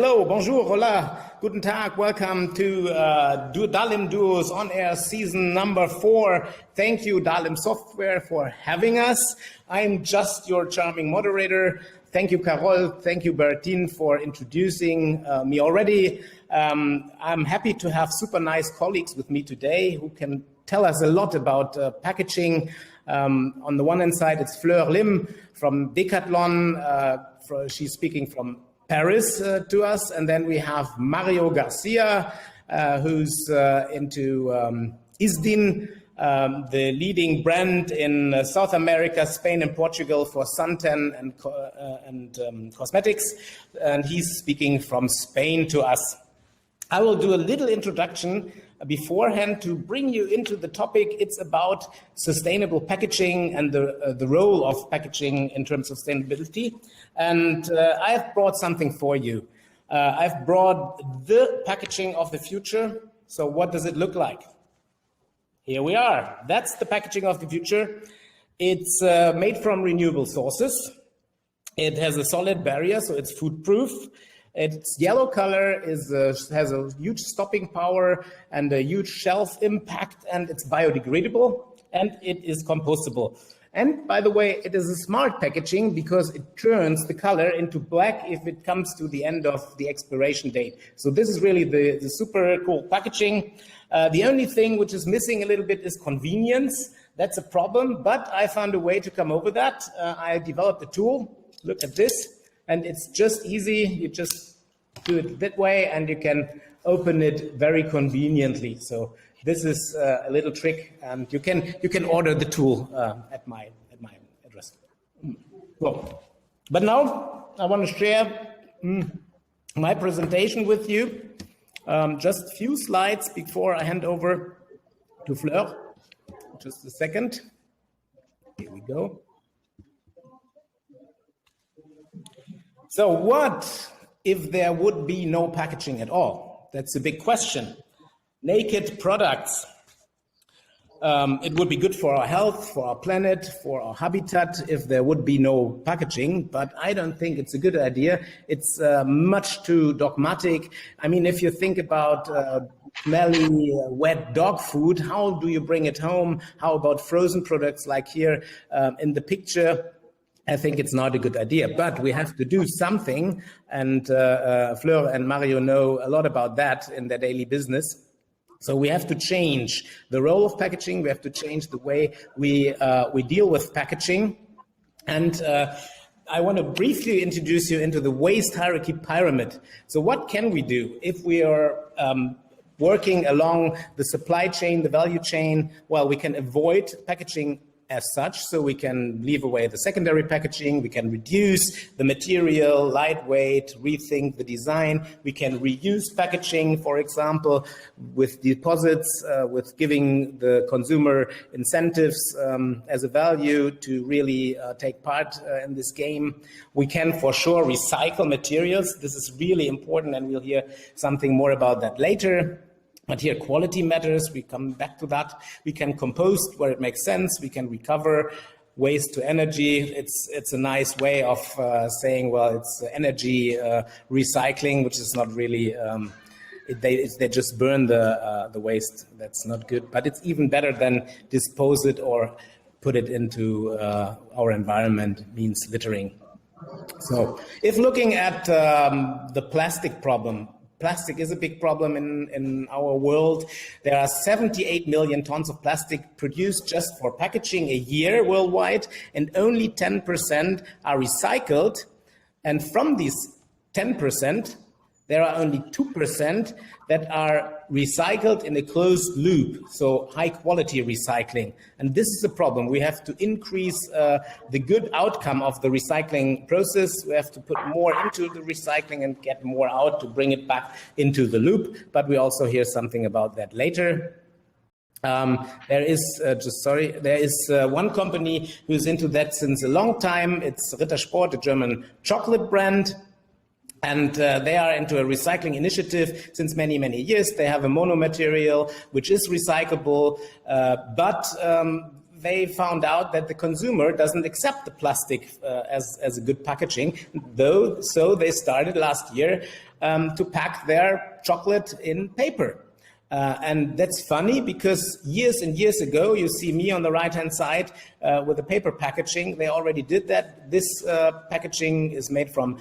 Hello, bonjour, hola, guten Tag, welcome to DALIM Duos on air season number 4. Thank you, DALIM Software, for having us. I'm just your charming moderator. Thank you, Carol. Thank you, Bertine, for introducing me already. I'm happy to have super nice colleagues with me today who can tell us a lot about packaging. On the one hand side, it's Fleur Lim from DECATHLON. She's speaking from Paris to us, and then we have Mario Garcia, who's into ISDIN, the leading brand in South America, Spain and Portugal for suntan and cosmetics, and he's speaking from Spain to us. I will do a little introduction beforehand to bring you into the topic. It's about sustainable packaging and the role of packaging in terms of sustainability. And I've brought something for you. I've brought the packaging of the future. So what does it look like? Here we are. That's the packaging of the future. It's made from renewable sources. It has a solid barrier, so it's food proof. Its yellow color has a huge stopping power and a huge shelf impact, and it's biodegradable, and it is compostable. And by the way, it is a smart packaging because it turns the color into black if it comes to the end of the expiration date. So this is really the super cool packaging. The only thing which is missing a little bit is convenience. That's a problem, but I found a way to come over that. I developed a tool. Look at this. And it's just easy. You just do it that way, and you can open it very conveniently. So this is a little trick, and you can order the tool at my address. Well, but now I want to share my presentation with you. Just a few slides before I hand over to Fleur. Just a second. Here we go. So what if there would be no packaging at all? That's a big question. Naked products. It would be good for our health, for our planet, for our habitat if there would be no packaging, but I don't think it's a good idea. It's much too dogmatic. I mean, if you think about smelly, wet dog food, how do you bring it home? How about frozen products like here in the picture? I think it's not a good idea, but we have to do something, and Fleur and Mario know a lot about that in their daily business. So we have to change the role of packaging. We have to change the way we deal with packaging. And I want to briefly introduce you into the waste hierarchy pyramid. So what can we do if we are working along the supply chain, the value chain? Well, we can avoid packaging as such, so we can leave away the secondary packaging, we can reduce the material, lightweight, rethink the design, we can reuse packaging, for example, with deposits, with giving the consumer incentives as a value to really take part in this game. We can for sure recycle materials. This is really important, and we'll hear something more about that later. But here quality matters, we come back to that. We can compost where it makes sense, we can recover waste to energy. It's a nice way of saying, well, it's energy recycling, which is not really, they just burn the waste. That's not good, but it's even better than dispose it or put it into our environment, means littering. So if looking at the plastic problem, plastic is a big problem in our world. There are 78 million tons of plastic produced just for packaging a year worldwide, and only 10% are recycled. And from these 10%, there are only 2% that are recycled in a closed loop, so high quality recycling. And this is a problem. We have to increase the good outcome of the recycling process. We have to put more into the recycling and get more out to bring it back into the loop. But we also hear something about that later. There is one company who's into that since a long time. It's Rittersport, a German chocolate brand. And they are into a recycling initiative since many, many years. They have a monomaterial which is recyclable, but they found out that the consumer doesn't accept the plastic as a good packaging, so they started last year to pack their chocolate in paper. And that's funny because years and years ago, you see me on the right-hand side with the paper packaging. They already did that. This packaging is made from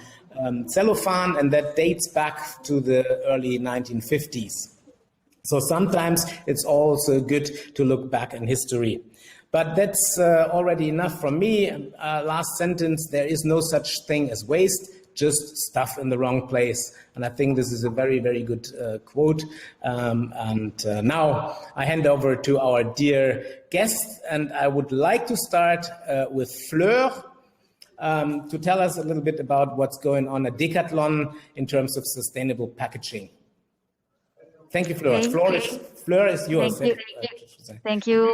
cellophane, and that dates back to the early 1950s. So sometimes it's also good to look back in history. But that's already enough from me. Last sentence, there is no such thing as waste, just stuff in the wrong place. And I think this is a very, very good quote. Now I hand over to our dear guest, and I would like to start with Fleur to tell us a little bit about what's going on at Decathlon in terms of sustainable packaging. Thank you, Fleur. Fleur is yours. Thank you.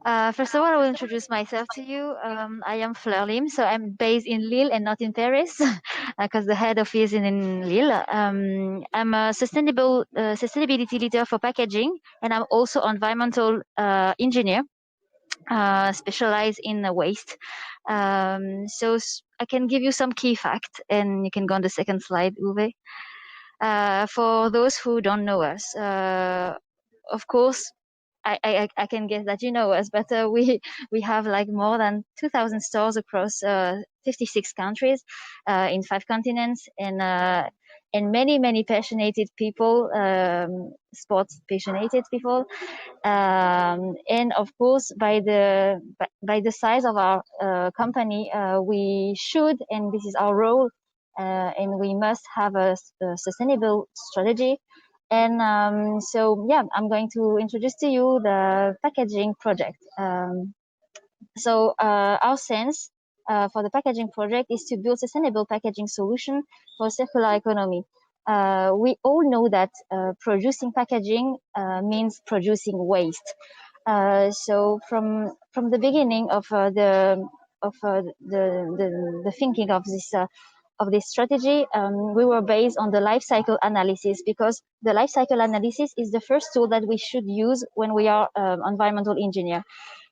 First of all, I will introduce myself to you. I am Fleur Lim, so I'm based in Lille and not in Paris, because the head office is in Lille. I'm a sustainability leader for packaging, and I'm also environmental engineer, specialized in waste. So I can give you some key facts, and you can go on the second slide, Uwe. For those who don't know us, of course, I can guess that you know us, but we have like more than 2,000 stores across 56 countries in 5 continents, and many passionate people, sports passionate people, and of course by the size of our company, we should, and this is our role, and we must have a sustainable strategy. And so, yeah, I'm going to introduce to you the packaging project. So our sense for the packaging project is to build sustainable packaging solution for circular economy. We all know that producing packaging means producing waste. So from the beginning of the thinking of this strategy, we were based on the life cycle analysis, because the life cycle analysis is the first tool that we should use when we are environmental engineer.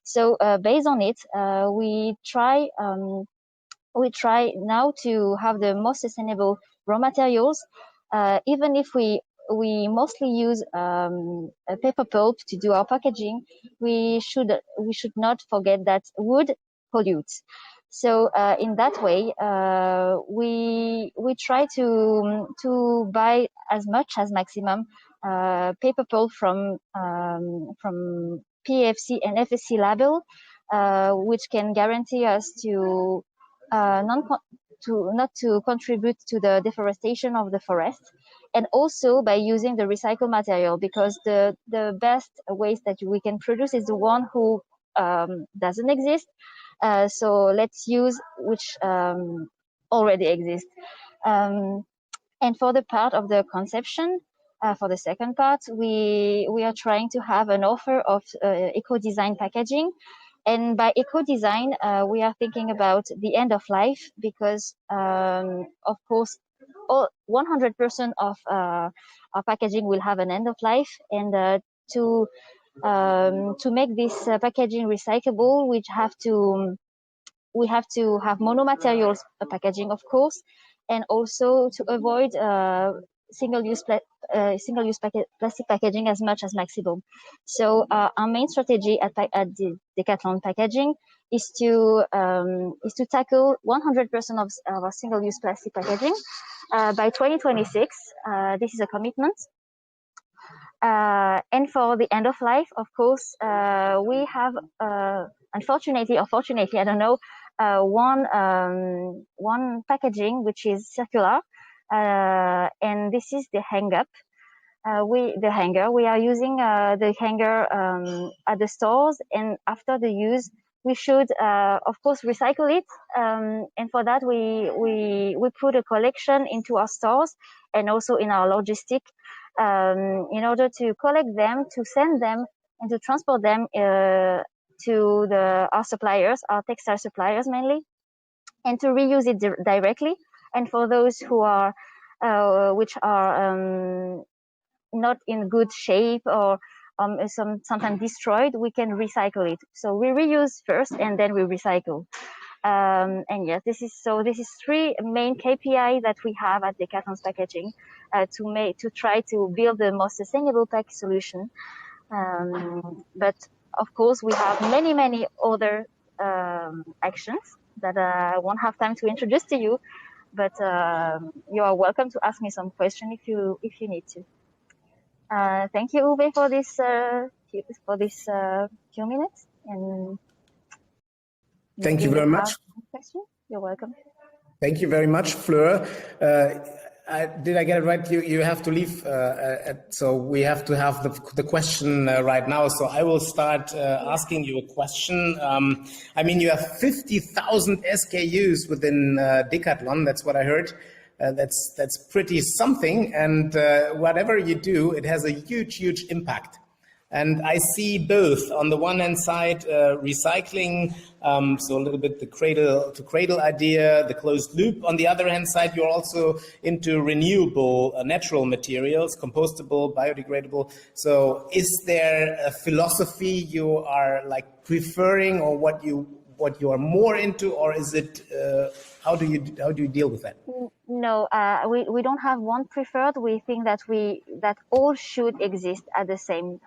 So based on it, we try now to have the most sustainable raw materials, even if we mostly use a paper pulp to do our packaging. We should not forget that wood pollutes. So in that way, we try to buy as much as maximum paper pulp from PFC and FSC label, which can guarantee us to not to contribute to the deforestation of the forest, and also by using the recycled material, because the best waste that we can produce is the one who doesn't exist. So let's use which already exists. And for the part of the conception, for the second part, we are trying to have an offer of eco-design packaging. And by eco-design, we are thinking about the end of life, because, of course, 100% of our packaging will have an end of life. And to make this packaging recyclable, we have to have monomaterials packaging, of course, and also to avoid single-use plastic packaging as much as maximum. So our main strategy at the Decathlon Packaging is to tackle 100% of our single-use plastic packaging by 2026. This is a commitment. And for the end of life, of course, we have, unfortunately or fortunately, I don't know, one packaging which is circular, and this is the hang-up. We are using the hanger at the stores, and after the use, we should, of course, recycle it. And for that, we put a collection into our stores and also in our logistic, in order to collect them, to send them, and to transport them to our suppliers, our textile suppliers mainly, and to reuse it directly. And for those who are, which are not in good shape, or sometimes destroyed, we can recycle it. So we reuse first and then we recycle. And yes, this is 3 main KPI that we have at Decathlon's packaging to try to build the most sustainable pack solution. But of course, we have many other actions that I won't have time to introduce to you. But you are welcome to ask me some question if you need to. Thank you, Uwe, for this few minutes. And thank you very much. You're welcome. Thank you very much, Fleur. Did I get it right? You have to leave, so we have to have the question right now. So I will start asking you a question. I mean, you have 50,000 SKUs within Decathlon. That's what I heard. That's pretty something. And whatever you do, it has a huge impact. And I see both. On the one hand side, recycling, so a little bit the cradle to cradle idea, the closed loop. On the other hand side, you're also into renewable natural materials, compostable, biodegradable. So is there a philosophy you are like preferring, or what you are more into, or is it how do you deal with that? No, we don't have one preferred. We think that all should exist at the same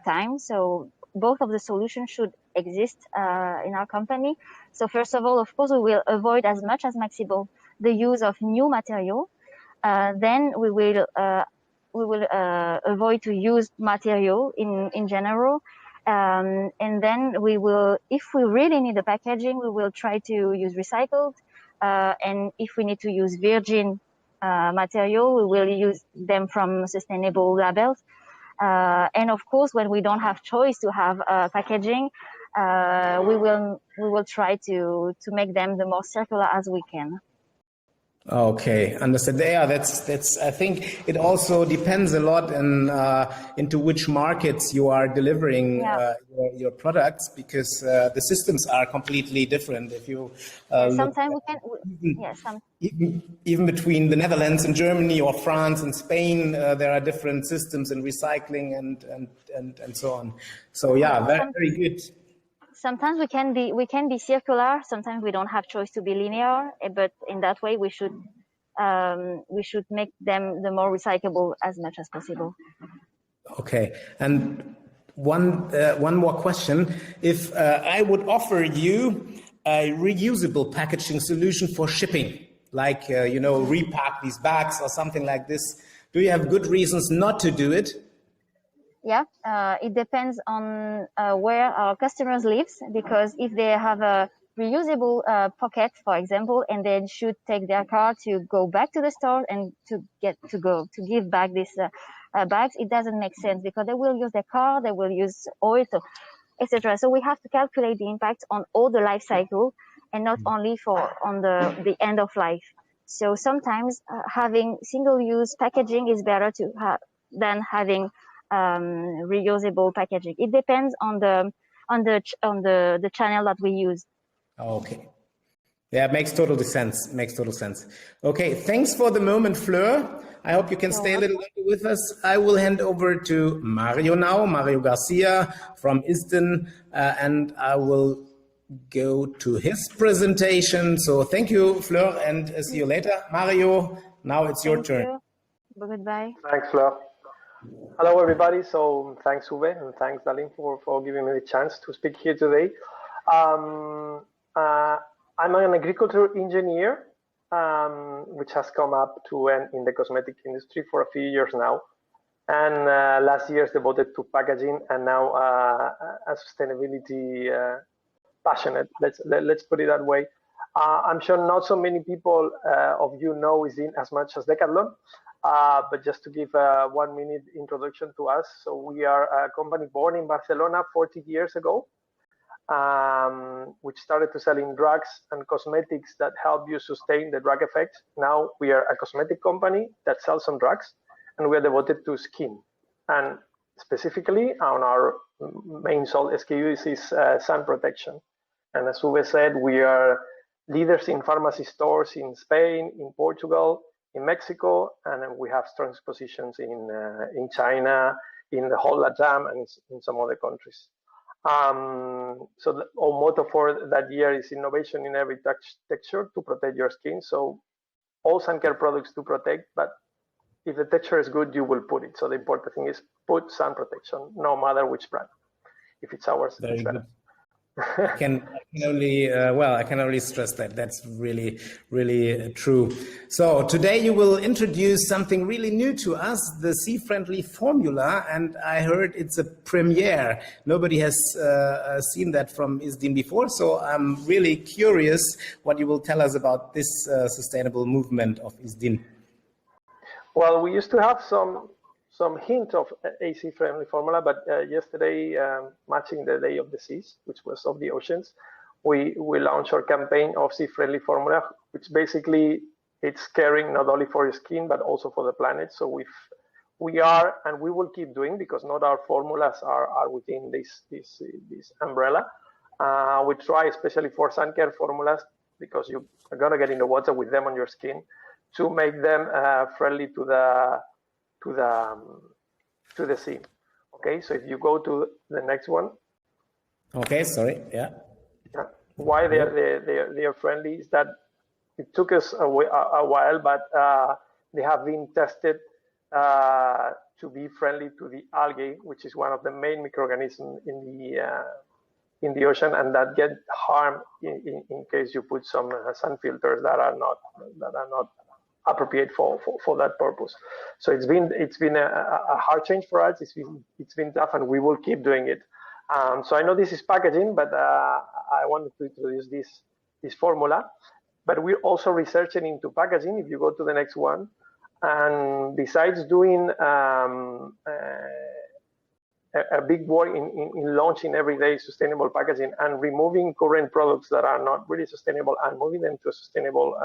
time. So both of the solutions should exist in our company. So first of all, of course, we will avoid as much as possible the use of new material. Then we will avoid to use material in general. And then we will, if we really need the packaging, we will try to use recycled. And if we need to use virgin material, we will use them from sustainable labels. And of course, when we don't have choice to have packaging, we will try to make them the most circular as we can. Okay, understood. Yeah, that's. I think it also depends a lot into which markets you are delivering your products, because the systems are completely different. If you sometimes we can, even between the Netherlands and Germany, or France and Spain, there are different systems in recycling and so on. So yeah, very good. Sometimes we can be circular. Sometimes we don't have choice to be linear, but in that way we should make them the more recyclable as much as possible. Okay, and one more question: if I would offer you a reusable packaging solution for shipping, like repack these bags or something like this, do you have good reasons not to do it? Yeah, it depends on where our customers live, because if they have a reusable pocket, for example, and they should take their car to go back to the store and to give back these bags, it doesn't make sense, because they will use their car, they will use oil, etc. So we have to calculate the impact on all the life cycle, and not only on the end of life. So sometimes having single-use packaging is better than having reusable packaging. It depends on the channel that we use. Okay. Yeah, it makes total sense. Okay, thanks for the moment, Fleur. I hope you can stay a little longer with us. I will hand over to Mario now, Mario Garcia from ISDIN, and I will go to his presentation. So thank you, Fleur, and see you later. Mario, now it's your turn. You. Goodbye. Thanks, Fleur. Hello, everybody. So thanks, Uwe, and thanks, DALIM, for giving me the chance to speak here today. I'm an agricultural engineer, which has come up to end in the cosmetic industry for a few years now. And last year devoted to packaging, and now a sustainability passionate. Let's put it that way. I'm sure not so many people of you know ISDIN as much as Decathlon. But just to give a 1-minute introduction to us. So we are a company born in Barcelona 40 years ago, which started to selling drugs and cosmetics that help you sustain the drug effects. Now we are a cosmetic company that sells some drugs, and we are devoted to skin. And specifically on our main sold SKUs is sun protection. And as Uwe said, we are leaders in pharmacy stores in Spain, in Portugal, in Mexico, and we have strong positions in China, in the whole LATAM and in some other countries. So our motto for that year is innovation in every texture to protect your skin. So all sun care products to protect, but if the texture is good, you will put it. So the important thing is put sun protection, no matter which brand. If it's ours, Very it's better. good. I can only stress that. That's really, really true. So today you will introduce something really new to us, the sea-friendly formula, and I heard it's a premiere. Nobody has seen that from ISDIN before, so I'm really curious what you will tell us about this sustainable movement of ISDIN. Well, we used to have some hint of AC-friendly formula, but yesterday, matching the Day of the Seas, which was of the oceans, we launched our campaign of sea-friendly formula, which basically it's caring not only for your skin, but also for the planet. So we are, and we will keep doing, because not our formulas are within this umbrella. We try, especially for sun care formulas, because you are going to get in the water with them on your skin, to make them friendly to the sea. Okay, so if you go to the next one. Okay, sorry, yeah. Why they are friendly is that it took us a while, but they have been tested to be friendly to the algae, which is one of the main microorganisms in the ocean, and that get harmed in case you put some sun filters that are not appropriate for that purpose. So it's been a hard change for us. It's been tough, and we will keep doing it. So I know this is packaging, but I wanted to introduce this formula. But we're also researching into packaging. If you go to the next one, and besides doing a big work in launching everyday sustainable packaging and removing current products that are not really sustainable and moving them to a sustainable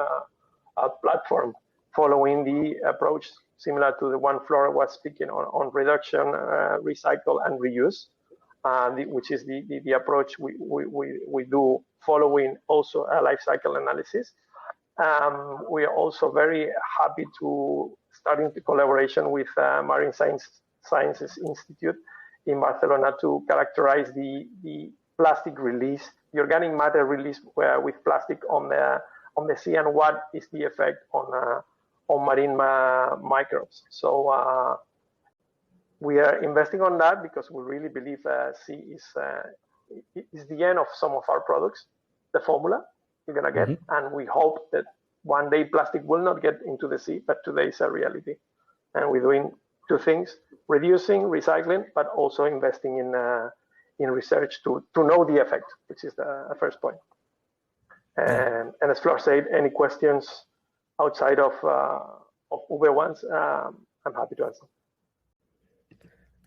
platform, following the approach similar to the one Flora was speaking on reduction, recycle, and reuse, which is the approach we do, following also a life cycle analysis. We are also very happy to starting the collaboration with Marine Sciences Institute in Barcelona to characterize the plastic release, the organic matter release with plastic on the sea, and what is the effect on marine microbes. So we are investing on that because we really believe sea is the end of some of our products, the formula you're gonna get, and we hope that one day plastic will not get into the sea, but today is a reality. And we're doing two things: reducing, recycling, but also investing in research to know the effect, which is the first point. And as Flor said, any questions outside of Uber ones, I'm happy to answer.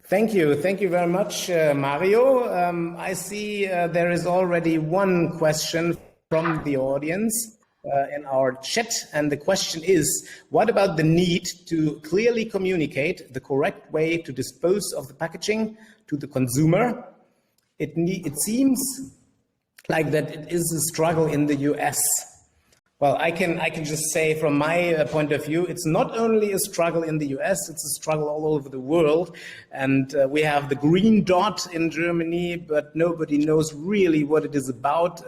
Thank you very much, Mario. I see there is already one question from the audience in our chat, and the question is: what about the need to clearly communicate the correct way to dispose of the packaging to the consumer? It seems like that it is a struggle in the US. Well, I can just say from my point of view, it's not only a struggle in the US, it's a struggle all over the world. And we have the green dot in Germany, but nobody knows really what it is about.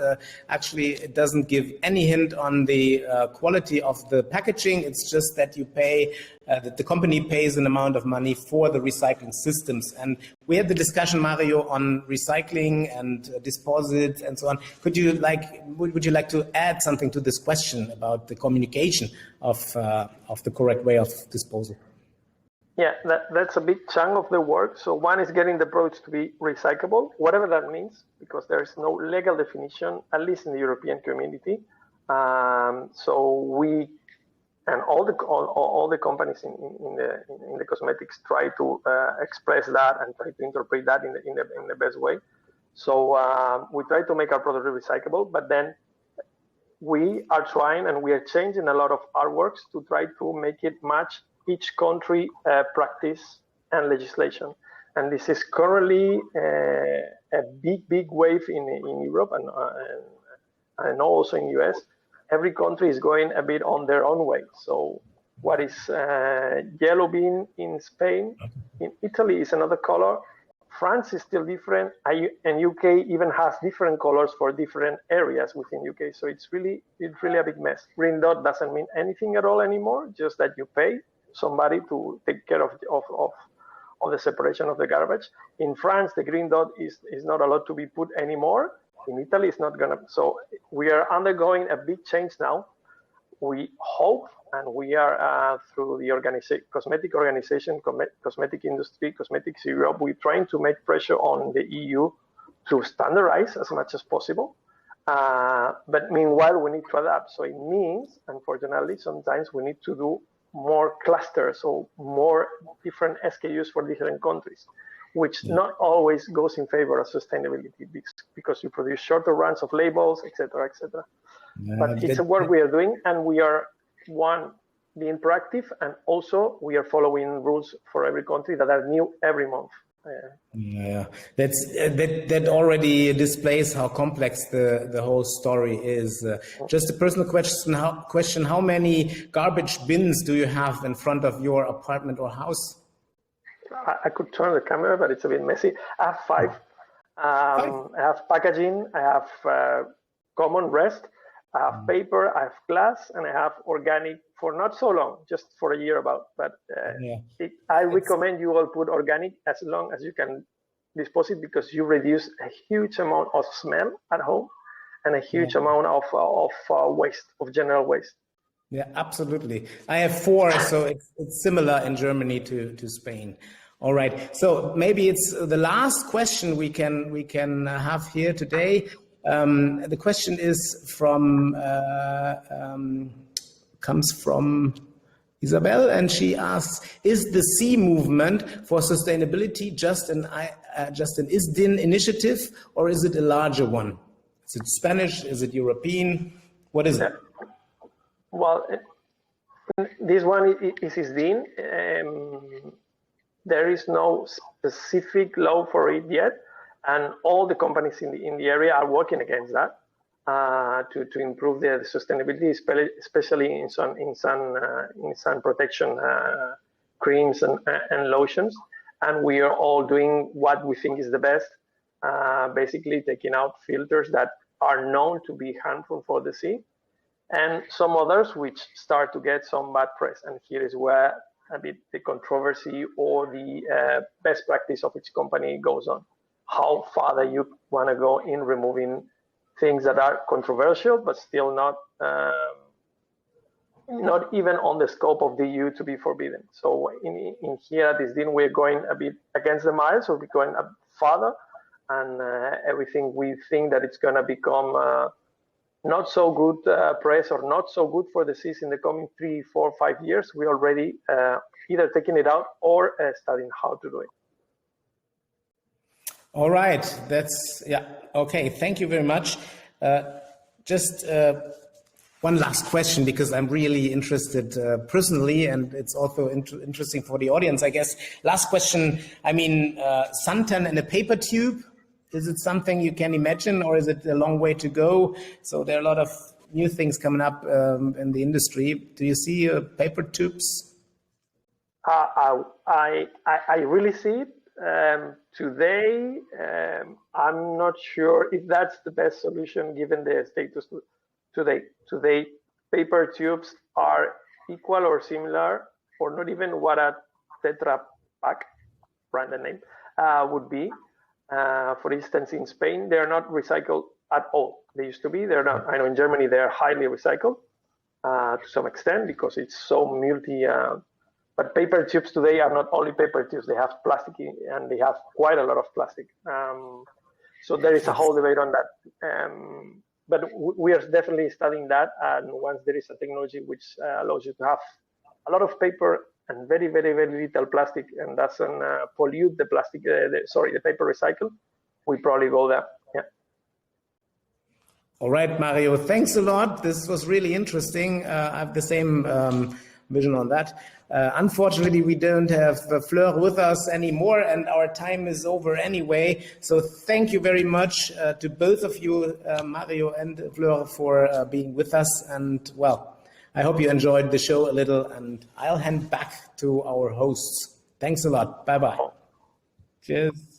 Actually, it doesn't give any hint on the quality of the packaging. It's just that you pay, that the company pays an amount of money for the recycling systems. And we had the discussion, Mario, on recycling and deposits and so on. Would you like to add something to this question about the communication of the correct way of disposal? Yeah, that's a big chunk of the work. So one is getting the products to be recyclable, whatever that means, because there is no legal definition, at least in the European community. So we and all the companies in the cosmetics try to express that and try to interpret that in the best way. So we try to make our product recyclable, but then we are trying and we are changing a lot of our works to try to make it match each country practice and legislation. And this is currently a big wave in Europe and also in US. Every country is going a bit on their own way. So what is yellow bean in Spain. In Italy is another color. France is still different, and UK even has different colors for different areas within UK. So it's really a big mess. Green dot doesn't mean anything at all anymore, just that you pay somebody to take care of the separation of the garbage. In France, the green dot is not allowed to be put anymore. In Italy, it's not gonna. So we are undergoing a big change now. We hope, and we are through the cosmetic organization, cosmetic industry, Cosmetics Europe, we're trying to make pressure on the EU to standardize as much as possible. But meanwhile, we need to adapt. So it means, unfortunately, sometimes we need to do more clusters or more different SKUs for different countries, which not always goes in favor of sustainability because you produce shorter runs of labels, etc., etc. But it's a work we are doing, and we are being proactive, and also we are following rules for every country that are new every month. Yeah, that already displays how complex the whole story is. Just a personal question: how many garbage bins do you have in front of your apartment or house? I could turn the camera, but it's a bit messy. I have 5. I have packaging. I have common rest. I have paper, I have glass, and I have organic for not so long, just for a year about. But I recommend you all put organic as long as you can dispose it, because you reduce a huge amount of smell at home and a huge amount of waste, of general waste. Yeah, absolutely. I have 4, so it's similar in Germany to Spain. All right. So maybe it's the last question we can have here today. The question comes from Isabel, and she asks: is the C movement for sustainability just an ISDIN initiative, or is it a larger one? Is it Spanish? Is it European? What is it? Well, this one is ISDIN. There is no specific law for it yet, and all the companies in the area are working against that to improve the sustainability, especially in sun protection creams and lotions. And we are all doing what we think is the best, basically taking out filters that are known to be harmful for the sea, and some others which start to get some bad press. And here is where a bit the controversy or the best practice of each company goes on. How far you want to go in removing things that are controversial, but still not even on the scope of the EU to be forbidden. So in here at ISDIN, we're going a bit against the mile, so we're going a bit farther, and everything we think that it's going to become not so good press or not so good for the seas in the coming 3, 4, 5 years, we're already either taking it out or studying how to do it. All right, that's, okay, thank you very much. Just one last question, because I'm really interested personally, and it's also interesting for the audience, I guess. Last question, I mean, suntan in a paper tube, is it something you can imagine, or is it a long way to go? So there are a lot of new things coming up in the industry. Do you see paper tubes? I really see it. Today, I'm not sure if that's the best solution given the status today. Today, paper tubes are equal or similar, or not even what a Tetra Pak, branded name, would be. For instance, in Spain, they're not recycled at all. They used to be. They're not. I know in Germany they're highly recycled to some extent because it's so multi. But paper tubes today are not only paper tubes. They have plastic, and they have quite a lot of plastic. So there is a whole debate on that. But we are definitely studying that. And once there is a technology which allows you to have a lot of paper and very, very, very little plastic, and doesn't pollute the plastic, the paper recycle, we probably go there. Yeah. All right, Mario, thanks a lot. This was really interesting. I have the same vision on that. Unfortunately, we don't have Fleur with us anymore, and our time is over anyway. So thank you very much to both of you, Mario and Fleur, for being with us. And well, I hope you enjoyed the show a little, and I'll hand back to our hosts. Thanks a lot. Bye-bye. Cheers.